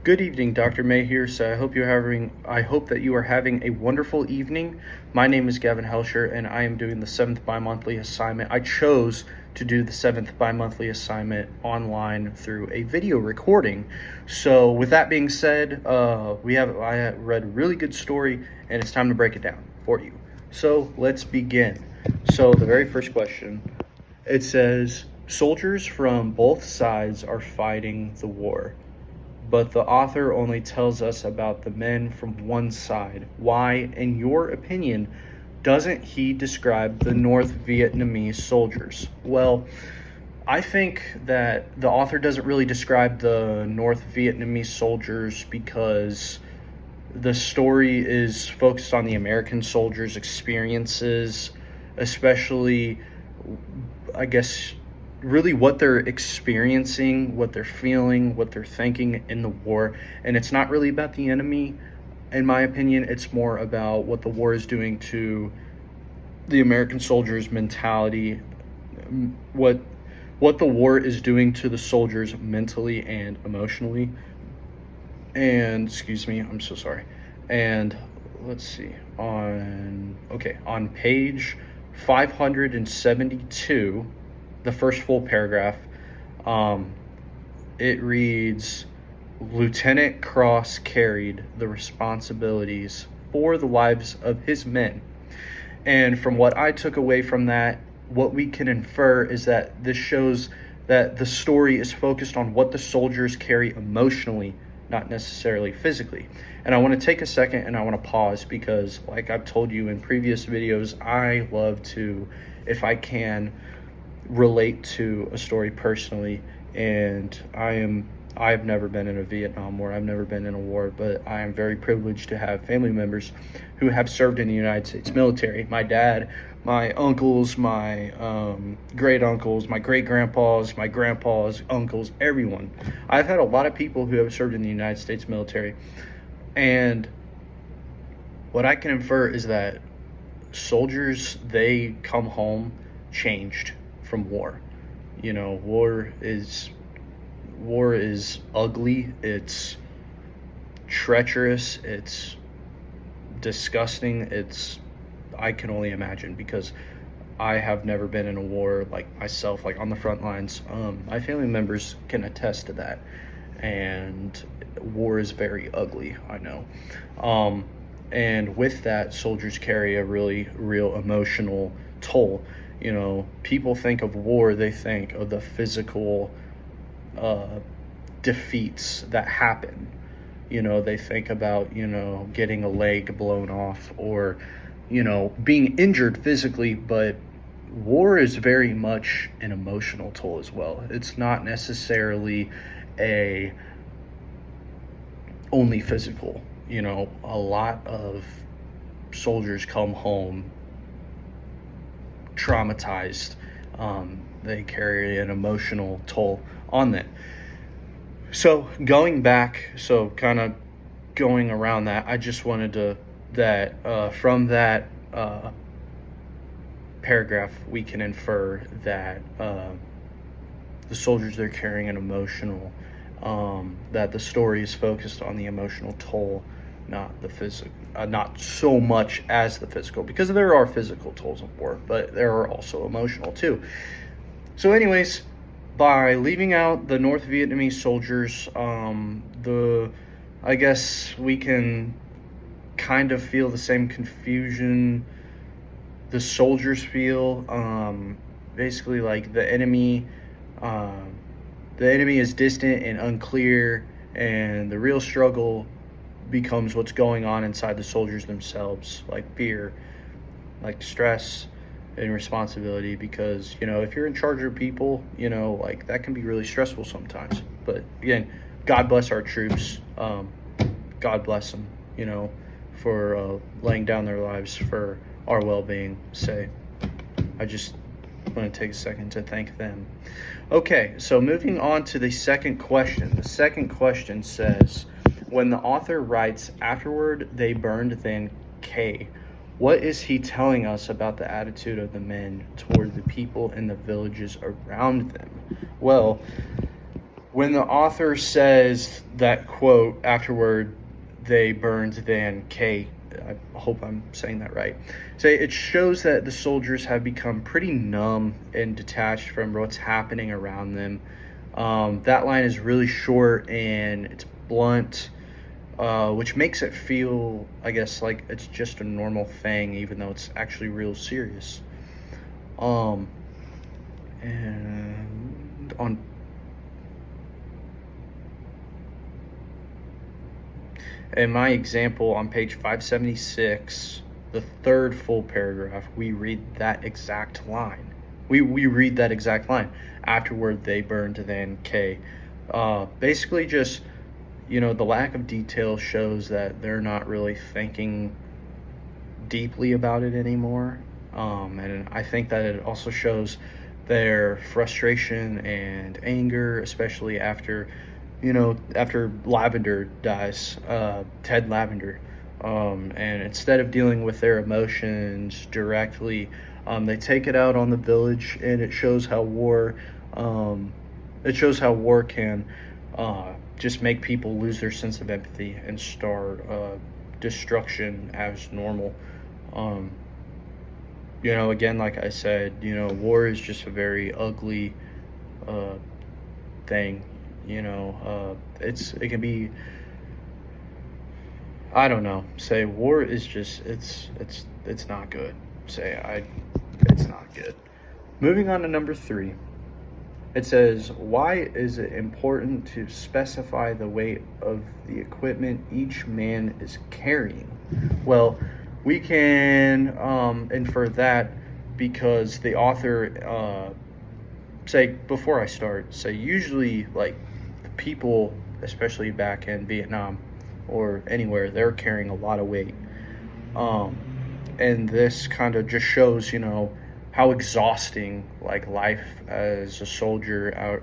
Good evening, Dr. May here. So I hope that you are having a wonderful evening. My name is Gavin Helsher, and I am doing the 7th bi-monthly assignment. I chose to do the 7th bi-monthly assignment online through a video recording. So with that being said, I read a really good story, and it's time to break it down for you. So let's begin. So the very first question, it says, soldiers from both sides are fighting the war, but the author only tells us about the men from one side. Why, in your opinion, doesn't he describe the North Vietnamese soldiers? Well, I think that the author doesn't really describe the North Vietnamese soldiers because the story is focused on the American soldiers' experiences, especially, I guess, really what they're experiencing, what they're feeling, what they're thinking in the war. And it's not really about the enemy, in my opinion. It's more about what the war is doing to the American soldiers' mentality, what the war is doing to the soldiers mentally and emotionally. And excuse me, I'm so sorry. And let's see, on page 572, the first full paragraph, it reads, Lieutenant Cross carried the responsibilities for the lives of his men. And from what I took away from that, what we can infer is that this shows that the story is focused on what the soldiers carry emotionally, not necessarily physically. And I want to take a second and I want to pause because, like I've told you in previous videos, I love to, if I can, relate to a story personally. And I've never been in a Vietnam War. I've never been in a war, but I am very privileged to have family members who have served in the United States military. My dad, my uncles, my great uncles, my great grandpas, my grandpas, uncles, everyone. I've had a lot of people who have served in the United States military. And what I can infer is that soldiers, they come home changed from war. You know, war is ugly, it's treacherous, it's disgusting. I can only imagine because I have never been in a war like myself, like on the front lines. My family members can attest to that, and war is very ugly, I know. And with that, soldiers carry a really real emotional toll. You know, people think of war, they think of the physical defeats that happen. You know, they think about, getting a leg blown off or, being injured physically, but war is very much an emotional toll as well. It's not necessarily only physical. A lot of soldiers come home traumatized. They carry an emotional toll on them. So going around that, I just wanted from that paragraph, we can infer that the soldiers, they're carrying an emotional, that the story is focused on the emotional toll, not the physical, not so much as the physical, because there are physical tolls of war, but there are also emotional too. So anyways, by leaving out the North Vietnamese soldiers, I guess we can kind of feel the same confusion the soldiers feel. Basically, like the enemy is distant and unclear, and the real struggle becomes what's going on inside the soldiers themselves, like fear, like stress and responsibility. Because if you're in charge of people, like that can be really stressful sometimes. But again, God bless our troops. God bless them, for laying down their lives for our well-being. I just want to take a second to thank them. Okay, so moving on to the second question. The second question says, when the author writes, afterward they burned then K, what is he telling us about the attitude of the men toward the people in the villages around them? Well, when the author says that quote afterward, they burned then K. I hope I'm saying that right. So it shows that the soldiers have become pretty numb and detached from what's happening around them. That line is really short and it's blunt, which makes it feel, I guess, like it's just a normal thing, even though it's actually real serious. Um, and on In my example on page 576, the third full paragraph, we read that exact line. We read that exact line. Afterward, they burned then K. Basically, just, the lack of detail shows that they're not really thinking deeply about it anymore. And I think that it also shows their frustration and anger, especially after Lavender dies, Ted Lavender. And instead of dealing with their emotions directly, they take it out on the village, and it shows how war can just make people lose their sense of empathy and start destruction as normal. Again, like I said, war is just a very ugly thing. It can be, I don't know, say war is just, it's not good. It's not good. Moving on to number 3. It says, why is it important to specify the weight of the equipment each man is carrying? Well, we can infer that because the author, before I start, usually, like, the people, especially back in Vietnam or anywhere, they're carrying a lot of weight. And this kind of just shows, how exhausting, like, life as a soldier out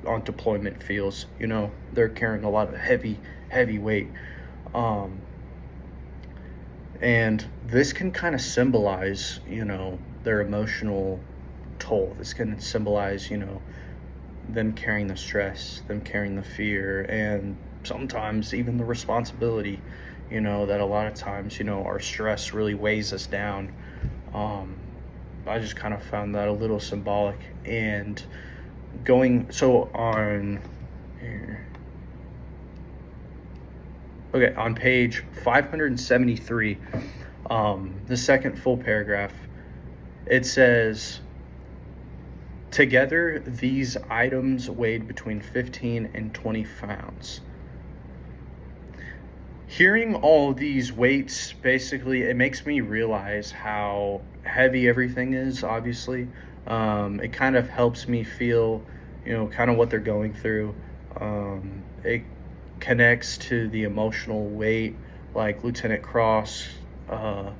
on deployment feels. They're carrying a lot of heavy weight. And this can kind of symbolize, their emotional toll. This can symbolize, them carrying the stress, them carrying the fear, and sometimes even the responsibility, that a lot of times, our stress really weighs us down. I just kind of found that a little symbolic. And on here. Okay, on page 573, the second full paragraph, it says, together, these items weighed between 15 and 20 pounds. Hearing all these weights, basically, it makes me realize how heavy everything is, obviously. It kind of helps me feel, kind of what they're going through. It connects to the emotional weight, like Lieutenant Cross carrying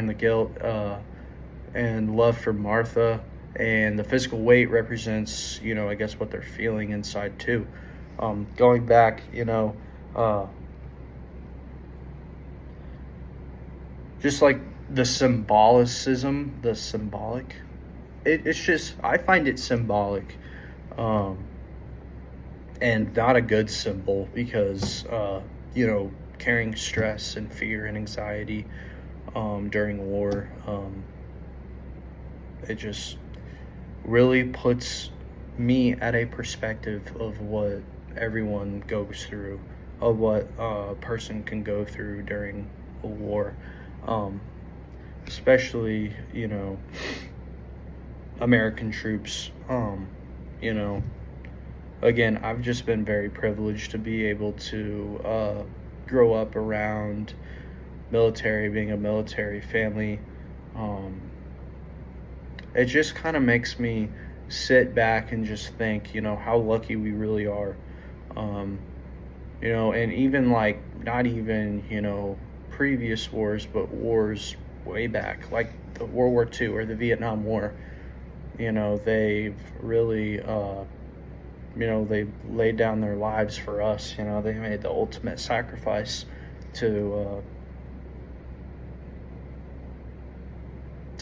the guilt, and love for Martha. And the physical weight represents, I guess, what they're feeling inside too. Going back, just like the symbolic, it's just, I find it symbolic, and not a good symbol, because, carrying stress and fear and anxiety during war, it just really puts me at a perspective of what everyone goes through, of what a person can go through during a war, especially, American troops. Again, I've just been very privileged to be able to grow up around military, being a military family. It just kind of makes me sit back and just think, how lucky we really are. And even, like, not even, previous wars, but wars way back, like the World War II or the Vietnam War. They've really, they laid down their lives for us. They made the ultimate sacrifice to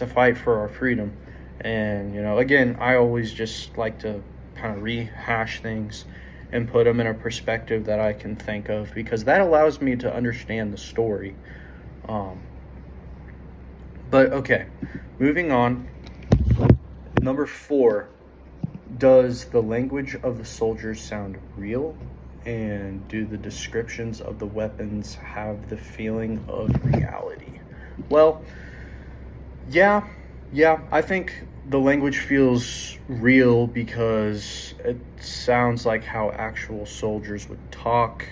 fight for our freedom. And, again, I always just like to kind of rehash things and put them in a perspective that I can think of, because that allows me to understand the story. But okay, moving on. Number 4, does the language of the soldiers sound real? And do the descriptions of the weapons have the feeling of reality? Well, yeah, I think the language feels real because it sounds like how actual soldiers would talk.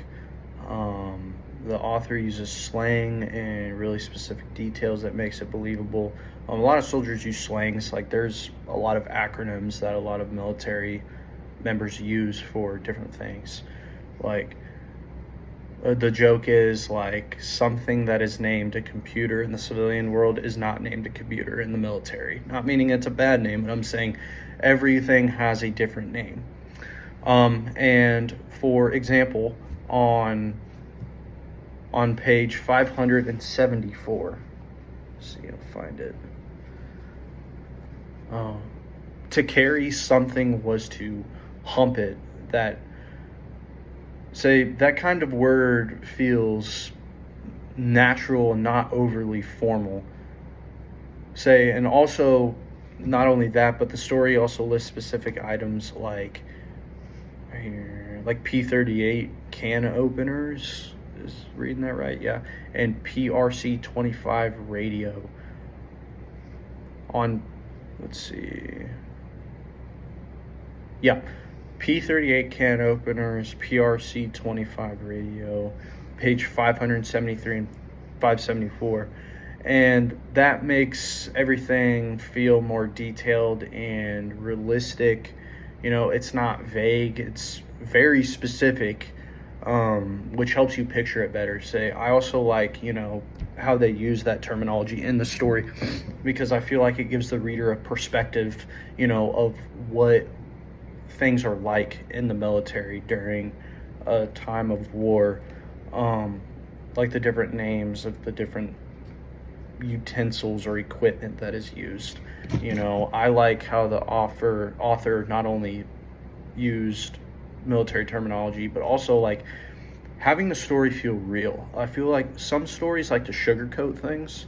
The author uses slang and really specific details that makes it believable. A lot of soldiers use slangs. Like, there's a lot of acronyms that a lot of military members use for different things. Like, the joke is, like, something that is named a computer in the civilian world is not named a computer in the military. Not meaning it's a bad name, but I'm saying everything has a different name. And for example, on page 574, let's see, I'll find it. To carry something was to hump it. That kind of word feels natural and not overly formal. And also, not only that, but the story also lists specific items like P38 can openers. Is reading that right? Yeah. And PRC-25 radio. Let's see. Yeah. P38 can openers, PRC-25 radio, page 573 and 574. And that makes everything feel more detailed and realistic. It's not vague, it's very specific, which helps you picture it better. I also like, how they use that terminology in the story, because I feel like it gives the reader a perspective, of what things are like in the military during a time of war, like the different names of the different utensils or equipment that is used. I like how the author not only used military terminology, but also like having the story feel real. I feel like some stories like to sugarcoat things.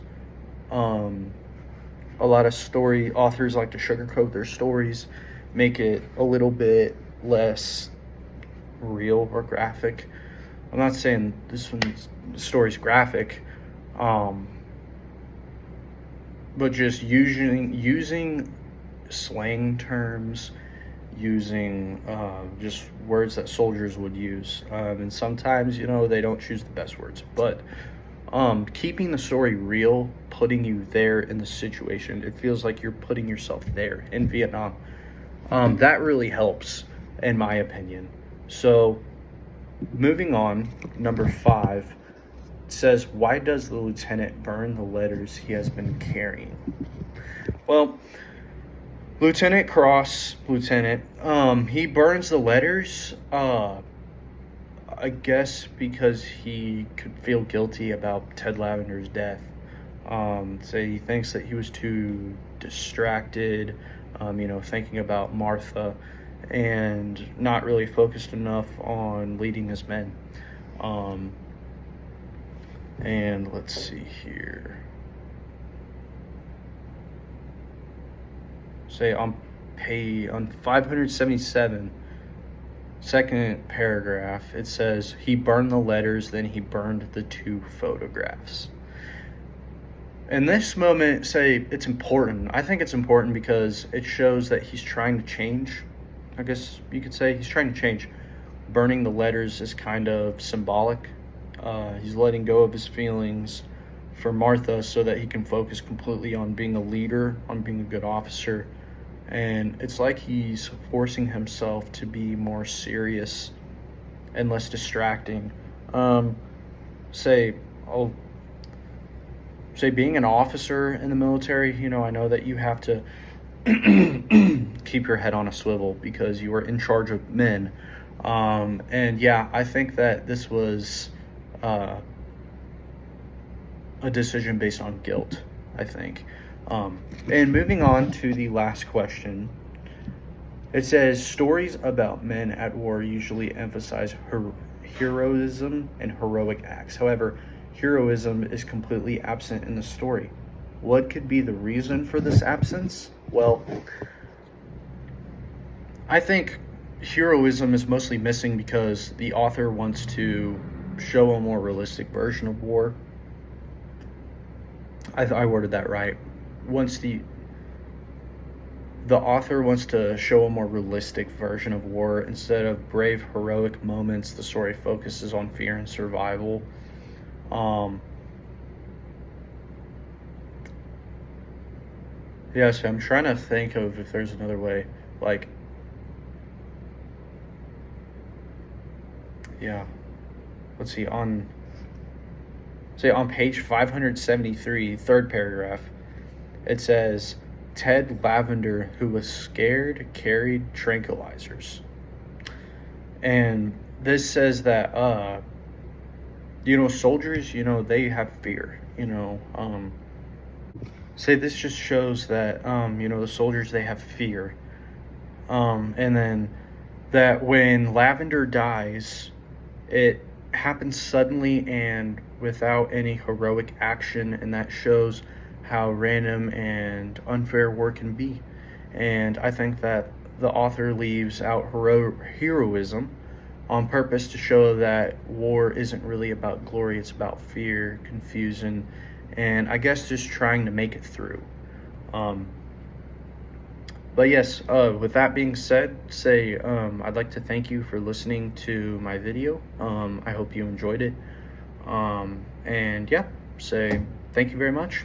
A lot of story authors like to sugarcoat their stories, make it a little bit less real or graphic. I'm not saying this story's graphic, but just using slang terms, using just words that soldiers would use, and sometimes they don't choose the best words, but keeping the story real, putting you there in the situation. It feels like you're putting yourself there in Vietnam. That really helps, in my opinion. So, moving on, number 5 says, why does the lieutenant burn the letters he has been carrying? Well, Lieutenant Cross, he burns the letters, I guess because he could feel guilty about Ted Lavender's death. He thinks that he was too distracted, thinking about Martha, and not really focused enough on leading his men. And let's see here. On 577, second paragraph, it says he burned the letters, then he burned the 2 photographs. In this moment, it's important. I think it's important because it shows that he's trying to change. I guess you could say he's trying to change. Burning the letters is kind of symbolic. He's letting go of his feelings for Martha so that he can focus completely on being a leader, on being a good officer. And it's like he's forcing himself to be more serious and less distracting. Being an officer in the military, I know that you have to keep your head on a swivel because you are in charge of men. And yeah, I think that this was a decision based on guilt, I think. And moving on to the last question, It says stories about men at war usually emphasize heroism and heroic acts. However, heroism is completely absent in the story. What could be the reason for this absence? Well, I think heroism is mostly missing because the author wants to show a more realistic version of war. I worded that right. Once the author wants to show a more realistic version of war. Instead of brave, heroic moments, the story focuses on fear and survival. Yeah, so I'm trying to think of if there's another way. Like, yeah, let's see, on page 573, third paragraph, it says, Ted Lavender, who was scared, carried tranquilizers. And this says that, soldiers, they have fear, say this just shows that, the soldiers, they have fear. And then that when Lavender dies, it happens suddenly and without any heroic action, and that shows how random and unfair war can be. And I think that the author leaves out heroism on purpose to show that war isn't really about glory, it's about fear, confusion, and I guess just trying to make it through. But yes, with that being said, I'd like to thank you for listening to my video. I hope you enjoyed it. And yeah, thank you very much.